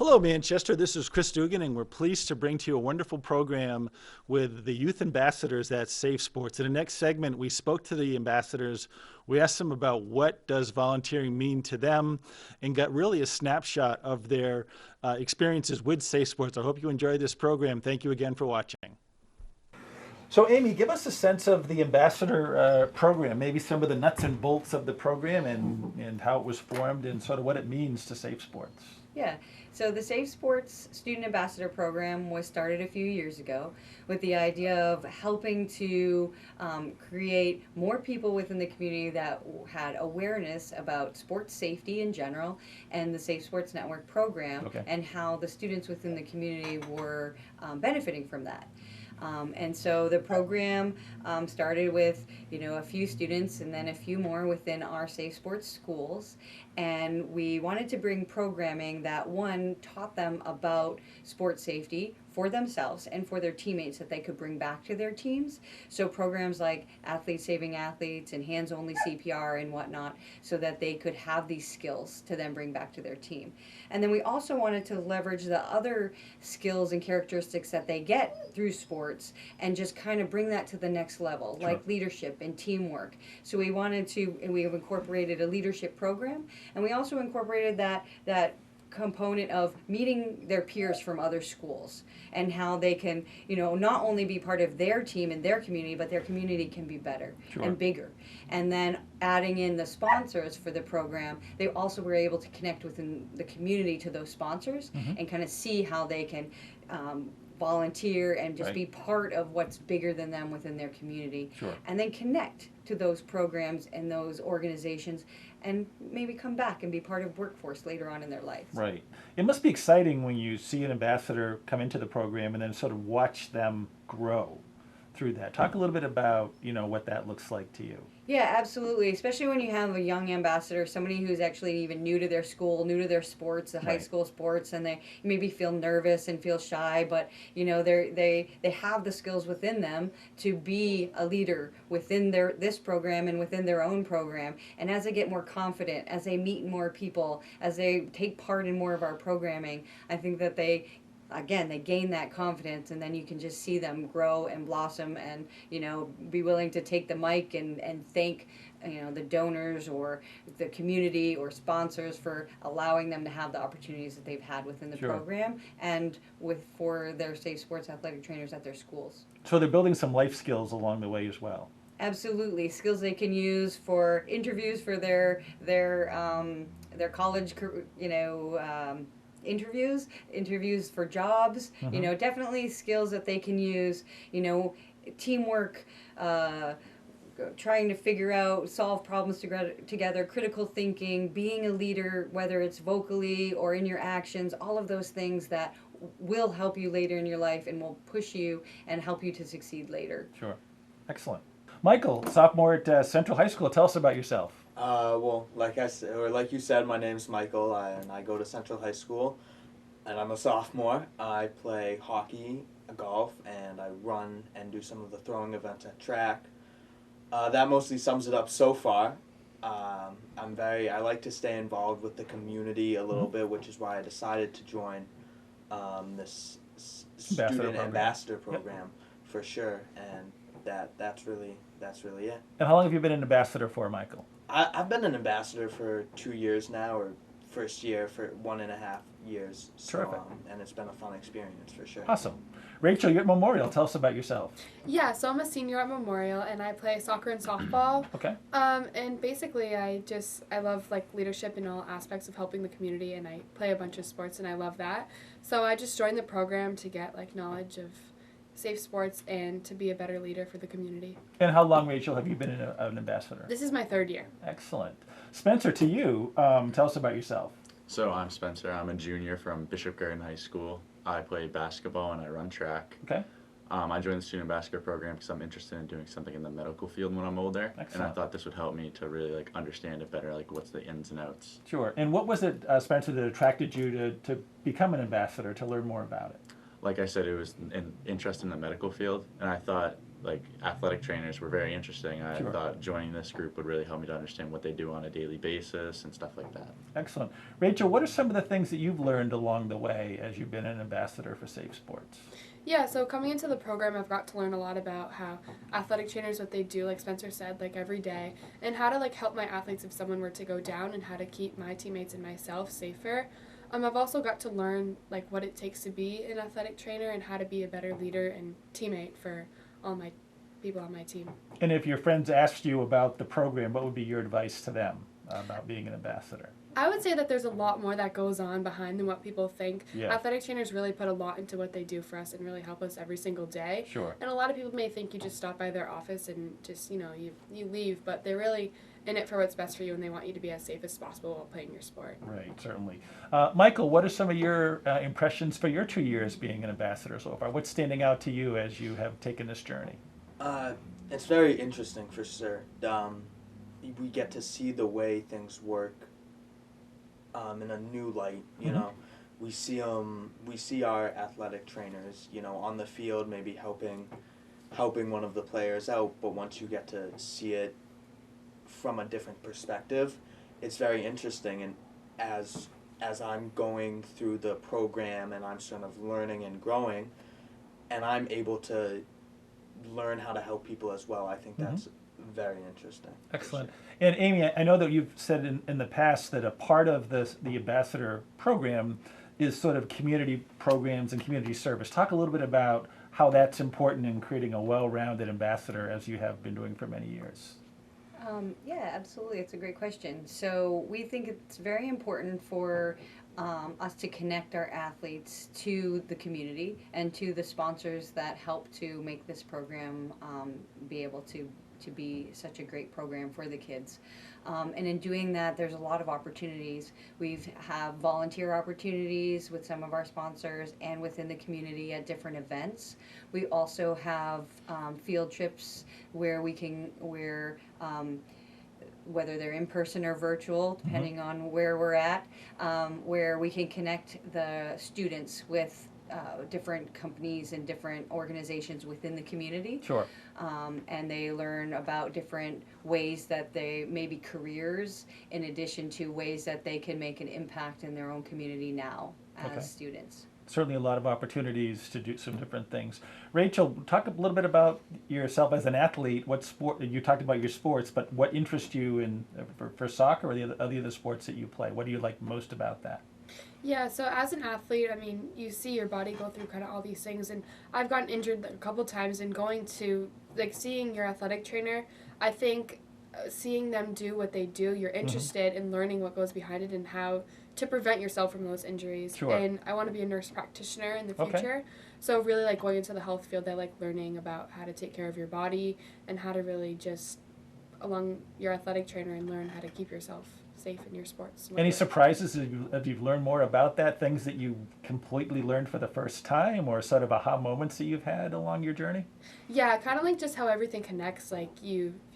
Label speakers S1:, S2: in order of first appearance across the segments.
S1: Hello, Manchester. This is Chris Dugan, and we're pleased to bring to you a wonderful program with the youth ambassadors at Safe Sports. In the next segment, we spoke to the ambassadors. We asked them about what does volunteering mean to them and got really a snapshot of their experiences with Safe Sports. I hope you enjoyed this program. Thank you again for watching. So, Amy, give us a sense of the ambassador program, maybe some of the nuts and bolts of the program and how it was formed and sort of what it means to Safe Sports.
S2: Yeah, so the Safe Sports Student Ambassador Program was started a few years ago with the idea of helping to create more people within the community that had awareness about sports safety in general and the Safe Sports Network program and how the students within the community were benefiting from that. And so the program started with, a few students and then a few more within our Safe Sports schools. And we wanted to bring programming that, one, taught them about sports safety for themselves and for their teammates that they could bring back to their teams. So programs like Athletes Saving Athletes and Hands-Only CPR and whatnot, so that they could have these skills to then bring back to their team. And then we also wanted to leverage the other skills and characteristics that they get through sports and just kind of bring that to the next level, like leadership and teamwork. So we wanted to, and we have incorporated a leadership program, and we also incorporated that component of meeting their peers from other schools and how they can, not only be part of their team and their community, but their community can be better and bigger. And then adding in the sponsors for the program, they also were able to connect within the community to those sponsors and kind of see how they can volunteer and just be part of what's bigger than them within their community. And then connect to those programs and those organizations and maybe come back and be part of workforce later on in their life.
S1: Right. It must be exciting when you see an ambassador come into the program and then sort of watch them grow through that. Talk a little bit about, what that looks like to you.
S2: Yeah, absolutely. Especially when you have a young ambassador, somebody who's actually even new to their school, new to their sports, the high school sports, and they maybe feel nervous and feel shy, but they have the skills within them to be a leader within this program and within their own program. And as they get more confident, as they meet more people, as they take part in more of our programming, I think that they gain that confidence, and then you can just see them grow and blossom and, be willing to take the mic and thank, the donors or the community or sponsors for allowing them to have the opportunities that they've had within the program and for their Safe Sports athletic trainers at their schools.
S1: So they're building some life skills along the way as well.
S2: Absolutely. Skills they can use for interviews for their college, interviews for jobs, definitely skills that they can use, teamwork, trying to figure out, solve problems together, critical thinking, being a leader, whether it's vocally or in your actions, all of those things that will help you later in your life and will push you and help you to succeed later.
S1: Sure. Excellent. Michael, sophomore at Central High School. Tell us about yourself.
S3: Well, like you said, my name's Michael, and I go to Central High School, and I'm a sophomore. I play hockey, golf, and I run and do some of the throwing events at track. That mostly sums it up so far. I like to stay involved with the community a little bit, which is why I decided to join this student ambassador program for sure, and that's really it.
S1: And how long have you been an ambassador for, Michael?
S3: I've been an ambassador for 2 years now, or first year for 1.5 years. So,
S1: Terrific.
S3: And it's been a fun experience for sure.
S1: Awesome. Rachel, you're at Memorial. Tell us about yourself.
S4: Yeah, so I'm a senior at Memorial, and I play soccer and softball.
S1: Okay.
S4: And basically, I love leadership in all aspects of helping the community, and I play a bunch of sports, and I love that. So I just joined the program to get knowledge of Safe Sports and to be a better leader for the community.
S1: And how long, Rachel, have you been an ambassador?
S4: This is my 3rd year.
S1: Excellent. Spencer, to you, tell us about yourself.
S5: So I'm Spencer. I'm a junior from Bishop Garden High School. I play basketball and I run track.
S1: Okay.
S5: I joined the student ambassador program because I'm interested in doing something in the medical field when I'm older.
S1: Excellent.
S5: And I thought this would help me to really understand it better, what's the ins and outs.
S1: Sure. And what was it, Spencer, that attracted you to become an ambassador, to learn more about it?
S5: Like I said, it was an interest in the medical field, and I thought like athletic trainers were very interesting. I
S1: Sure.
S5: thought joining this group would really help me to understand what they do on a daily basis and stuff like that.
S1: Excellent. Rachel, what are some of the things that you've learned along the way as you've been an ambassador for Safe Sports?
S4: Yeah, so coming into the program, I've got to learn a lot about how athletic trainers, what they do, like Spencer said, like every day, and how to like help my athletes if someone were to go down, and how to keep my teammates and myself safer. I've also got to learn like what it takes to be an athletic trainer and how to be a better leader and teammate for all my people on my team.
S1: And if your friends asked you about the program, what would be your advice to them about being an ambassador?
S4: I would say that there's a lot more that goes on behind than what people think.
S1: Yeah.
S4: Athletic trainers really put a lot into what they do for us and really help us every single day.
S1: Sure.
S4: And a lot of people may think you just stop by their office and just, you leave, but they're really in it for what's best for you, and they want you to be as safe as possible while playing your sport.
S1: Right, certainly. Michael, what are some of your impressions for your 2 years being an ambassador so far? What's standing out to you as you have taken this journey?
S3: It's very interesting for sure. We get to see the way things work in a new light. You know, we see our athletic trainers, on the field, maybe helping one of the players out. But once you get to see it from a different perspective, it's very interesting. And as I'm going through the program and I'm sort of learning and growing, and I'm able to learn how to help people as well, I think that's very interesting.
S1: Excellent. And Amy, I know that you've said in the past that a part of the ambassador program is sort of community programs and community service. Talk a little bit about how that's important in creating a well-rounded ambassador, as you have been doing for many years.
S2: Yeah, absolutely. It's a great question. So we think it's very important for us to connect our athletes to the community and to the sponsors that help to make this program be able to be such a great program for the kids. And in doing that, there's a lot of opportunities. We have volunteer opportunities with some of our sponsors and within the community at different events. We also have field trips where whether they're in person or virtual, depending on where we're at, where we can connect the students with different companies and different organizations within the community.
S1: Sure.
S2: And they learn about different ways that they, maybe careers, in addition to ways that they can make an impact in their own community now as students.
S1: Certainly a lot of opportunities to do some different things. Rachel, talk a little bit about yourself as an athlete. What sport, you talked about your sports, but what interests you in for soccer or the other sports that you play? What do you like most about that?
S4: Yeah, so as an athlete, you see your body go through kind of all these things, and I've gotten injured a couple times, and going to, seeing your athletic trainer, I think seeing them do what they do, you're interested in learning what goes behind it and how to prevent yourself from those injuries.
S1: Sure.
S4: And I want to be a nurse practitioner in the future. So really going into the health field, I like learning about how to take care of your body and how to really just along your athletic trainer and learn how to keep yourself safe in your sports.
S1: Any surprises as you've learned more about that? Things that you completely learned for the first time, or sort of aha moments that you've had along your journey?
S4: Yeah, kind of like just how everything connects. Like if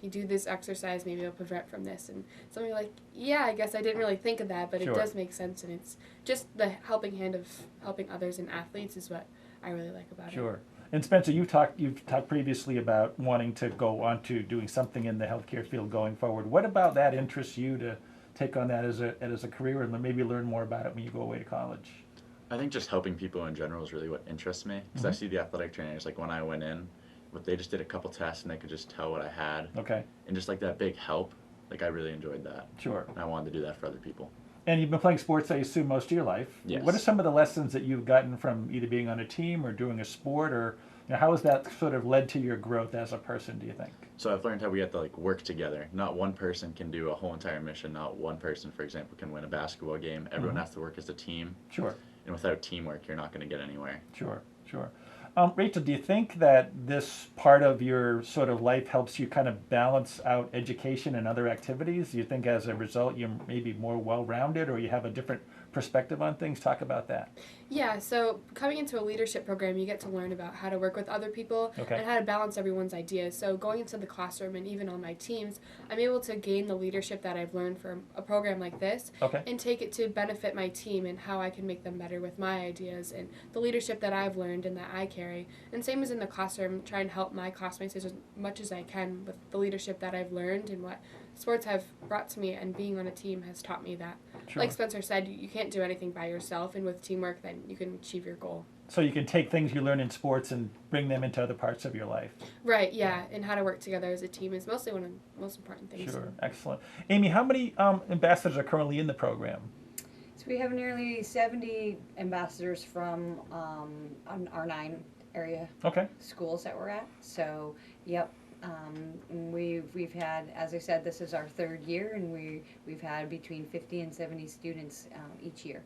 S4: you do this exercise, maybe it'll prevent from this, and something like, yeah, I guess I didn't really think of that, but it does make sense, and it's just the helping hand of helping others and athletes is what I really like about it.
S1: Sure. And Spencer, you've talked previously about wanting to go on to doing something in the healthcare field going forward. What about that interests you to take on that as a career and maybe learn more about it when you go away to college?
S5: I think just helping people in general is really what interests me, because I see the athletic trainers, like when I went in, they just did a couple tests and they could just tell what I had.
S1: Okay.
S5: And just like that big help, I really enjoyed that.
S1: Sure.
S5: And I wanted to do that for other people.
S1: And you've been playing sports, I assume, most of your life.
S5: Yes.
S1: What are some of the lessons that you've gotten from either being on a team or doing a sport, or how has that sort of led to your growth as a person, do you think?
S5: So I've learned how we have to work together. Not one person can do a whole entire mission. Not one person, for example, can win a basketball game. Everyone has to work as a team.
S1: Sure.
S5: And without teamwork, you're not going to get anywhere.
S1: Sure. Rachel, do you think that this part of your sort of life helps you kind of balance out education and other activities? Do you think as a result you're maybe more well-rounded, or you have a different
S6: perspective on things. Talk about that.
S4: Yeah, so coming into a leadership program, you get to learn about how to work with other people
S6: Okay.
S4: and how to balance everyone's ideas. So going into the classroom and even on my teams, I'm able to gain the leadership that I've learned from a program like this
S6: Okay.
S4: and take it to benefit my team and how I can make them better with my ideas and the leadership that I've learned and that I carry. And same as in the classroom, try and help my classmates as much as I can with the leadership that I've learned and what sports have brought to me, and being on a team has taught me that.
S6: Sure.
S4: Like Spencer said, you can't do anything by yourself, and with teamwork, then you can achieve your goal.
S6: So you can take things you learn in sports and bring them into other parts of your life.
S4: Right, yeah, and how to work together as a team is mostly one of the most important things.
S6: Sure, excellent. Amy, how many ambassadors are currently in the program?
S2: So we have nearly 70 ambassadors from our 9 area
S6: Okay.
S2: schools that we're at. So, yep. We've had, as I said, this is our 3rd year, and we've had between 50 and 70 students each year.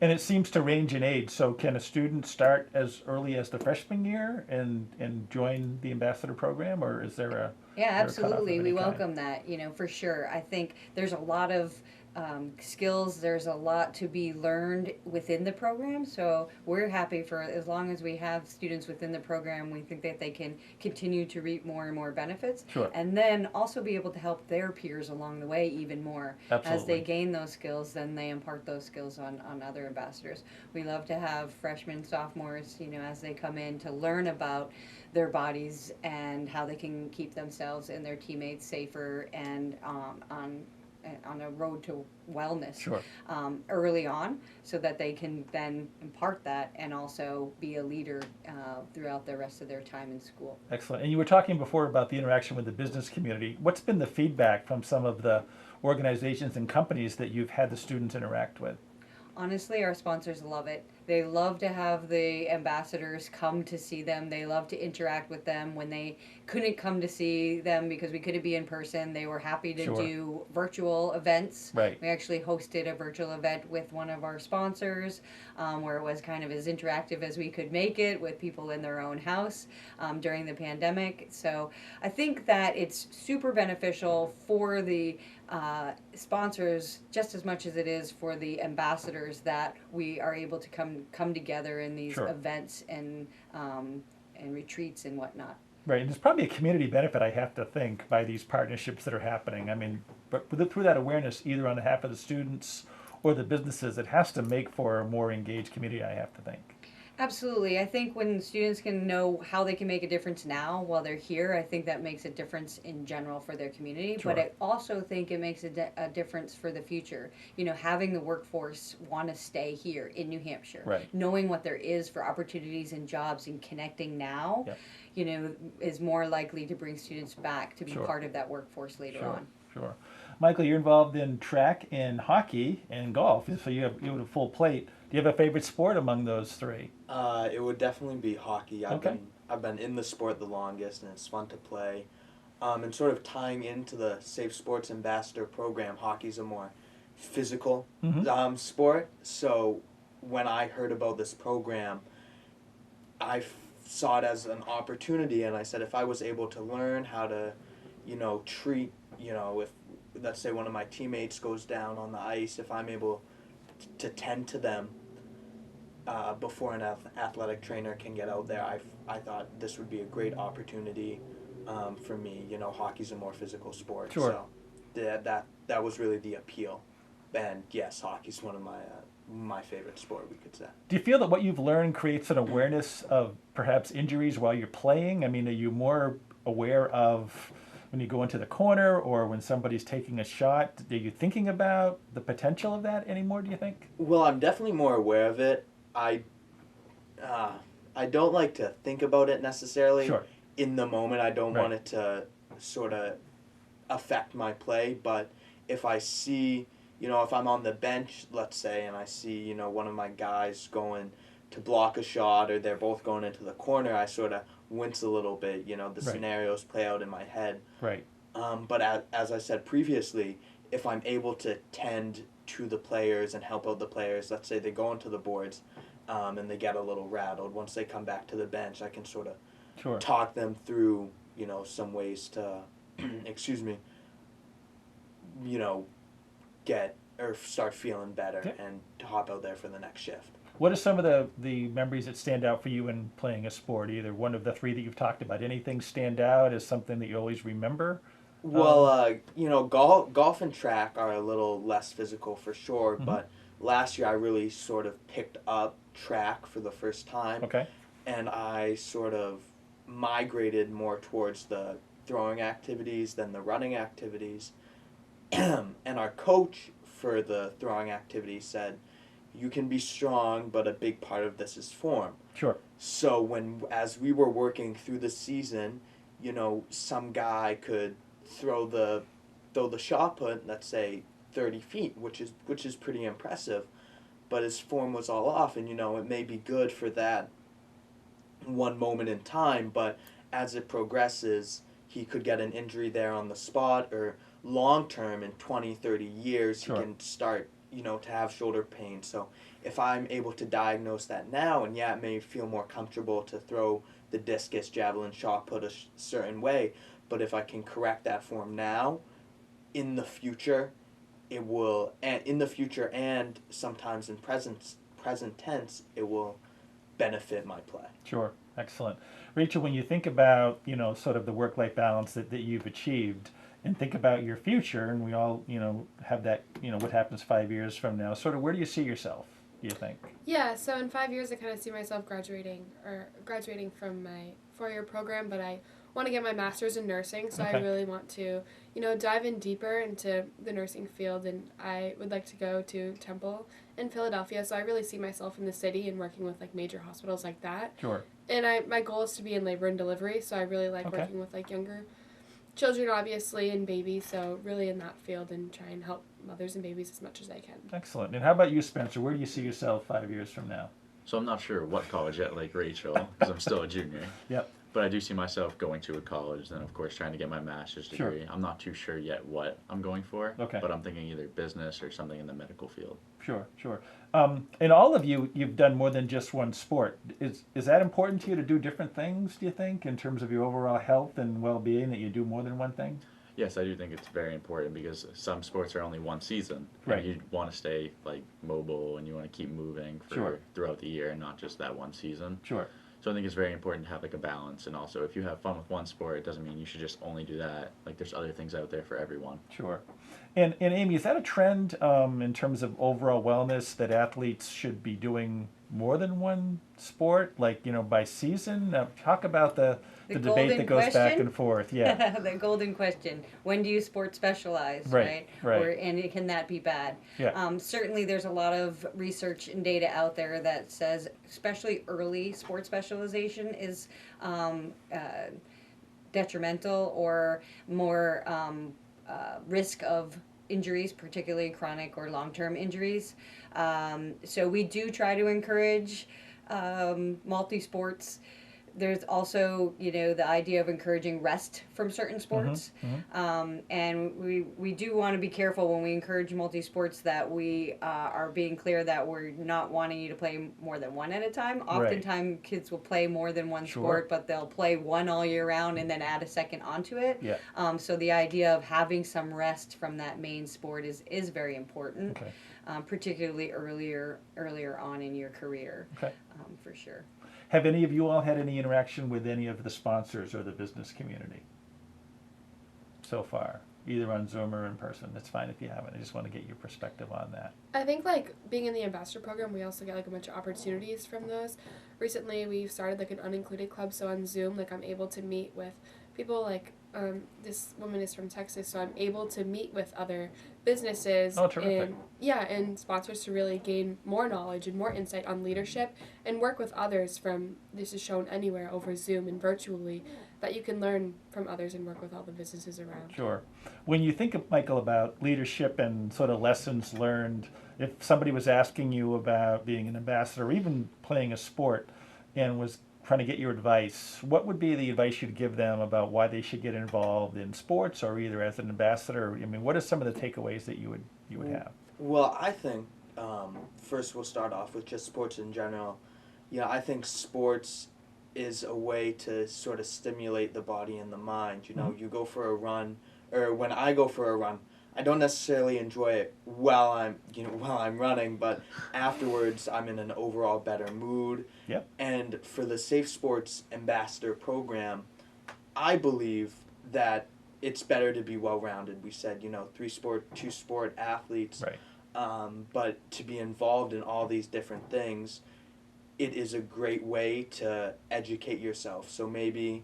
S6: And it seems to range in age. So can a student start as early as the freshman year and join the ambassador program, or is there a
S2: Yeah,
S6: there a cutoff of
S2: absolutely.
S6: any
S2: We
S6: kind?
S2: welcome that, for sure. I think there's a lot of skills, there's a lot to be learned within the program. So we're happy for as long as we have students within the program, we think that they can continue to reap more and more benefits.
S6: Sure.
S2: And then also be able to help their peers along the way even more. As
S6: Absolutely.
S2: they gain those skills, then they impart those skills on other ambassadors. We love to have freshmen, sophomores, as they come in to learn about their bodies and how they can keep themselves and their teammates safer and on a road to wellness.
S6: Sure.
S2: Early on, so that they can then impart that and also be a leader throughout the rest of their time in school.
S6: Excellent. And you were talking before about the interaction with the business community. What's been the feedback from some of the organizations and companies that you've had the students interact with?
S2: Honestly, our sponsors love it. They love to have the ambassadors come to see them. They love to interact with them. When they couldn't come to see them because we couldn't be in person, they were happy to
S6: Sure.
S2: do virtual events.
S6: Right.
S2: We actually hosted a virtual event with one of our sponsors where it was kind of as interactive as we could make it with people in their own house during the pandemic. So I think that it's super beneficial for the sponsors just as much as it is for the ambassadors that we are able to come together in these
S6: Sure.
S2: events and retreats and whatnot.
S6: Right, and there's probably a community benefit, I have to think, by these partnerships that are happening. I mean, but through that awareness, either on behalf of the students or the businesses, it has to make for a more engaged community, I have to think.
S2: Absolutely. I think when students can know how they can make a difference now while they're here, I think that makes a difference in general for their community.
S6: Sure.
S2: But I also think it makes a difference for the future. Having the workforce want to stay here in New Hampshire,
S6: Right.
S2: knowing what there is for opportunities and jobs and connecting now,
S6: Yep.
S2: is more likely to bring students back to be
S6: Sure.
S2: part of that workforce later
S6: Sure,
S2: on.
S6: sure. Michael, you're involved in track and hockey and golf, so you have a full plate. Do you have a favorite sport among those 3?
S3: It would definitely be hockey.
S6: Okay.
S3: I've been in the sport the longest, and it's fun to play. And sort of tying into the Safe Sports Ambassador program, hockey's a more physical
S6: Mhm.
S3: sport. So when I heard about this program, I saw it as an opportunity, and I said if I was able to learn how to, treat, if let's say one of my teammates goes down on the ice, if I'm able to tend to them before an athletic trainer can get out there, I thought this would be a great opportunity for me. Hockey's a more physical sport,
S6: Sure.
S3: so that was really the appeal. And yes, hockey's one of my favorite sport, we could say.
S6: Do you feel that what you've learned creates an awareness of perhaps injuries while you're playing? I mean, are you more aware of when you go into the corner or when somebody's taking a shot? Are you thinking about the potential of that anymore, do you think?
S3: Well, I'm definitely more aware of it. I don't like to think about it necessarily
S6: Sure.
S3: in the moment. I don't
S6: Right.
S3: want it to sort of affect my play, but if I see, if I'm on the bench, let's say, and I see, one of my guys going to block a shot or they're both going into the corner, I sort of wince a little bit. The
S6: Right.
S3: scenarios play out in my head.
S6: Right.
S3: But as I said previously, if I'm able to tend to the players and help out the players, let's say they go into the boards and they get a little rattled. Once they come back to the bench, I can sort of
S6: Sure.
S3: talk them through, some ways to, excuse me, get or start feeling better
S6: Yeah.
S3: and to hop out there for the next shift.
S6: What are some of the memories that stand out for you in playing a sport? Either one of the three that you've talked about. Anything stand out as something that you always remember?
S3: Well, golf and track are a little less physical for sure,
S6: Mhm.
S3: but last year I really sort of picked up track for the first time,
S6: Okay.
S3: and I sort of migrated more towards the throwing activities than the running activities. And our coach for the throwing activities said, "You can be strong, but a big part of this is form."
S6: Sure.
S3: So as we were working through the season, some guy could throw the shot put, let's say 30 feet, which is pretty impressive, but his form was all off, and it may be good for that one moment in time, but as it progresses, he could get an injury there on the spot, or long term in 20, 30 years,
S6: Sure.
S3: he can start, to have shoulder pain. So if I'm able to diagnose that now, and yeah, it may feel more comfortable to throw the discus, javelin, shot put a certain way, but if I can correct that form now, in the future, and sometimes in present tense, it will benefit my play.
S6: Sure. Excellent. Rachel, when you think about, sort of the work-life balance that you've achieved and think about your future, and we all, have that, what happens 5 years from now, sort of where do you see yourself, do you think?
S4: Yeah, so in 5 years, I kind of see myself graduating from my 4-year program, but I want to get my master's in nursing, so
S6: Okay.
S4: I really want to, dive in deeper into the nursing field, and I would like to go to Temple in Philadelphia, so I really see myself in the city and working with, like, major hospitals like that.
S6: Sure.
S4: And my goal is to be in labor and delivery, so I really like
S6: Okay.
S4: working with, like, younger children, obviously, and babies, so really in that field and try and help mothers and babies as much as I can.
S6: Excellent. And how about you, Spencer? Where do you see yourself 5 years from now?
S5: So I'm not sure what college yet, like Rachel, because I'm still a junior.
S6: Yep.
S5: But I do see myself going to a college, then of course trying to get my master's
S6: Sure.
S5: degree. I'm not too sure yet what I'm going for,
S6: Okay.
S5: but I'm thinking either business or something in the medical field.
S6: Sure, sure. And all of you've done more than just one sport. Is that important to you to do different things, do you think, in terms of your overall health and well-being, that you do more than one thing?
S5: Yes, I do think it's very important because some sports are only one season.
S6: Right.
S5: And you want to stay like mobile and you want to keep moving
S6: Sure.
S5: throughout the year and not just that one season.
S6: Sure.
S5: So I think it's very important to have like a balance, and also if you have fun with one sport, it doesn't mean you should just only do that. Like there's other things out there for everyone.
S6: Sure. And Amy, is that a trend in terms of overall wellness, that athletes should be doing more than one sport, like, by season? Talk about the debate
S2: golden
S6: that goes back
S2: question?
S6: and forth. Yeah.
S2: The golden question: when do you sport specialize?
S6: Right, right.
S2: And can that be bad?
S6: Yeah.
S2: Certainly, there's a lot of research and data out there that says, especially early sport specialization is detrimental or more risk of injuries, particularly chronic or long-term injuries. So we do try to encourage multi-sports. There's also, the idea of encouraging rest from certain sports. And we do want to be careful when we encourage multi-sports that we are being clear that we're not wanting you to play more than one at a time. Oftentimes, kids will play more than one
S6: Sure.
S2: sport, but they'll play one all year round and then add a second onto it.
S6: Yeah.
S2: So the idea of having some rest from that main sport is very important,
S6: Okay.
S2: particularly earlier on in your career,
S6: Okay.
S2: for sure.
S6: Have any of you all had any interaction with any of the sponsors or the business community so far, either on Zoom or in person? That's fine if you haven't. I just want to get your perspective on that.
S4: I think, like, being in the ambassador program, we also get, like, a bunch of opportunities from those. Recently, we've started, like, an unincluded club, so on Zoom, like, I'm able to meet with people, like, this woman is from Texas, so I'm able to meet with other businesses
S6: Oh, terrific.
S4: and sponsors to really gain more knowledge and more insight on leadership and work with others from, this is shown anywhere over Zoom and virtually, that you can learn from others and work with all the businesses around.
S6: Sure. When you think, Michael, about leadership and sort of lessons learned, if somebody was asking you about being an ambassador or even playing a sport and was trying to get your advice, what would be the advice you'd give them about why they should get involved in sports, or either as an ambassador? I mean, what are some of the takeaways that you would have?
S3: Well, I think first we'll start off with just sports in general. I think sports is a way to sort of stimulate the body and the mind. You go for a run, or when I go for a run, I don't necessarily enjoy it while I'm running, but afterwards I'm in an overall better mood.
S6: Yep.
S3: And for the Safe Sports Ambassador program, I believe that it's better to be well-rounded. We said, 2-sport athletes.
S6: Right.
S3: But to be involved in all these different things, it is a great way to educate yourself. So maybe,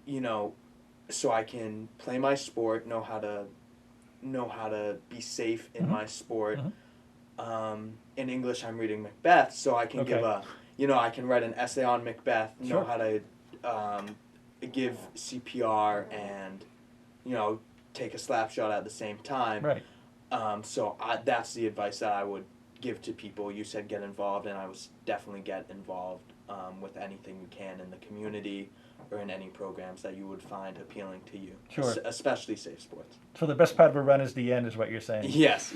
S3: so I can play my sport, know how to be safe in my sport. In English, I'm reading Macbeth, so I can give I can write an essay on Macbeth, know how to give CPR and, take a slap shot at the same time.
S6: Right.
S3: So that's the advice that I would give to people. You said get involved, and I would definitely get involved with anything you can in the community or in any programs that you would find appealing to you,
S6: Sure.
S3: Especially safe sports.
S6: So the best part of a run is the end, is what you're saying.
S3: Yes.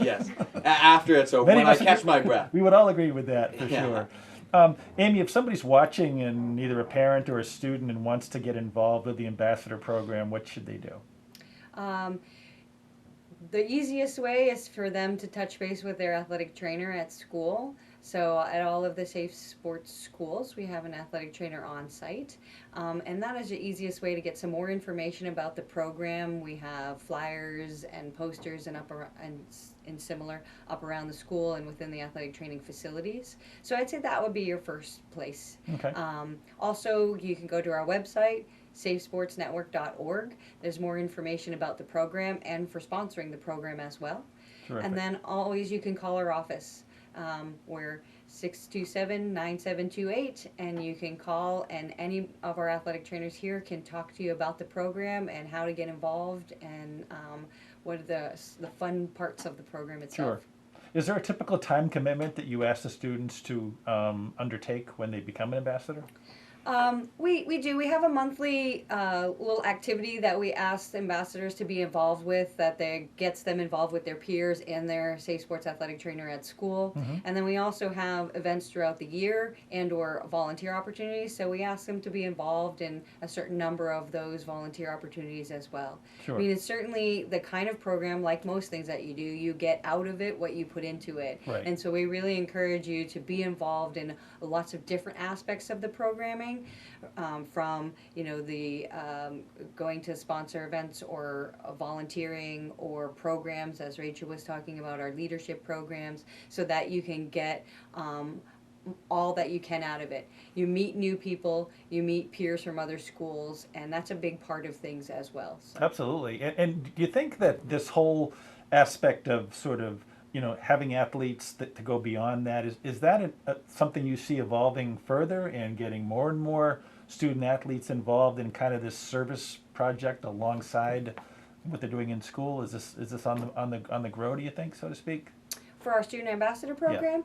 S3: After it's over,
S6: Many
S3: when
S6: of
S3: I
S6: us
S3: catch my breath.
S6: We would all agree with that, for
S3: Yeah.
S6: sure. Amy, if somebody's watching and either a parent or a student and wants to get involved with the ambassador program, what should they do?
S2: The easiest way is for them to touch base with their athletic trainer at school. So at all of the Safe Sports schools, we have an athletic trainer on site. And that is the easiest way to get some more information about the program. We have flyers and posters and similar up around the school and within the athletic training facilities. So I'd say that would be your first place.
S6: Okay.
S2: Also, you can go to our website, safesportsnetwork.org. There's more information about the program and for sponsoring the program as well.
S6: Terrific.
S2: And then always you can call our office. We're 627-9728, and you can call, and any of our athletic trainers here can talk to you about the program and how to get involved and what are the fun parts of the program itself.
S6: Sure. Is there a typical time commitment that you ask the students to undertake when they become an ambassador?
S2: We do. We have a monthly little activity that we ask the ambassadors to be involved with, that gets them involved with their peers and their Safe Sports athletic trainer at school. And then we also have events throughout the year and or volunteer opportunities. So we ask them to be involved in a certain number of those volunteer opportunities as well.
S6: Sure.
S2: I mean, it's certainly the kind of program, like most things that you do, you get out of it what you put into it.
S6: Right.
S2: And so we really encourage you to be involved in lots of different aspects of the programming. From the going to sponsor events or volunteering or programs, as Rachel was talking about, our leadership programs, so that you can get all that you can out of it. You meet new people, you meet peers from other schools, and that's a big part of things as well. So.
S6: Absolutely. And do you think that this whole aspect of sort of having athletes to go beyond that, is that something you see evolving further and getting more and more student athletes involved in kind of this service project alongside what they're doing in school? Is this on the grow, do you think, so to speak?
S2: For our student ambassador program,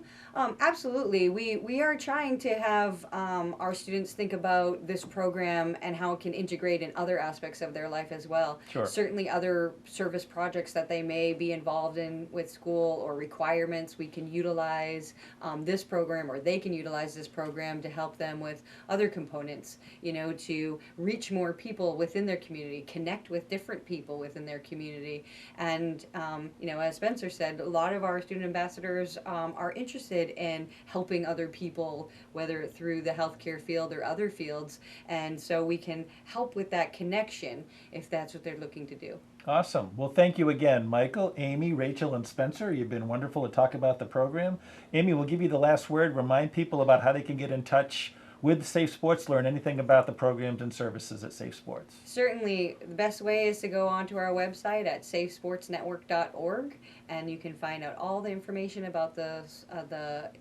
S2: absolutely. We are trying to have our students think about this program and how it can integrate in other aspects of their life as well.
S6: Sure.
S2: Certainly other service projects that they may be involved in with school or requirements, we can utilize this program, or they can utilize this program to help them with other components, to reach more people within their community, connect with different people within their community. And, as Spencer said, a lot of our student ambassadors are interested in helping other people, whether through the healthcare field or other fields, and so we can help with that connection if that's what they're looking to do.
S6: Awesome. Well, thank you again, Michael, Amy, Rachel, and Spencer. You've been wonderful to talk about the program. Amy, we'll give you the last word. Remind people about how they can get in touch with Safe Sports, learn anything about the programs and services at Safe Sports.
S2: Certainly, the best way is to go onto our website at safesportsnetwork.org, and you can find out all the information about the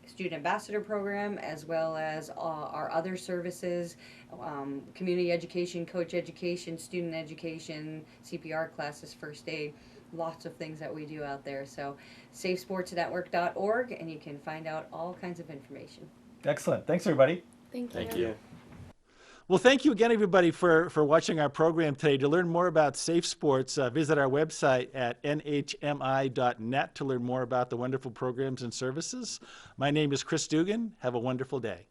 S2: Student Ambassador Program, as well as our other services, community education, coach education, student education, CPR classes, first aid, lots of things that we do out there. So safesportsnetwork.org, and you can find out all kinds of information.
S6: Excellent. Thanks, everybody.
S4: Thank you.
S1: Well, thank you again, everybody, for watching our program today. To learn more about Safe Sports, visit our website at nhmi.net to learn more about the wonderful programs and services. My name is Chris Dugan. Have a wonderful day.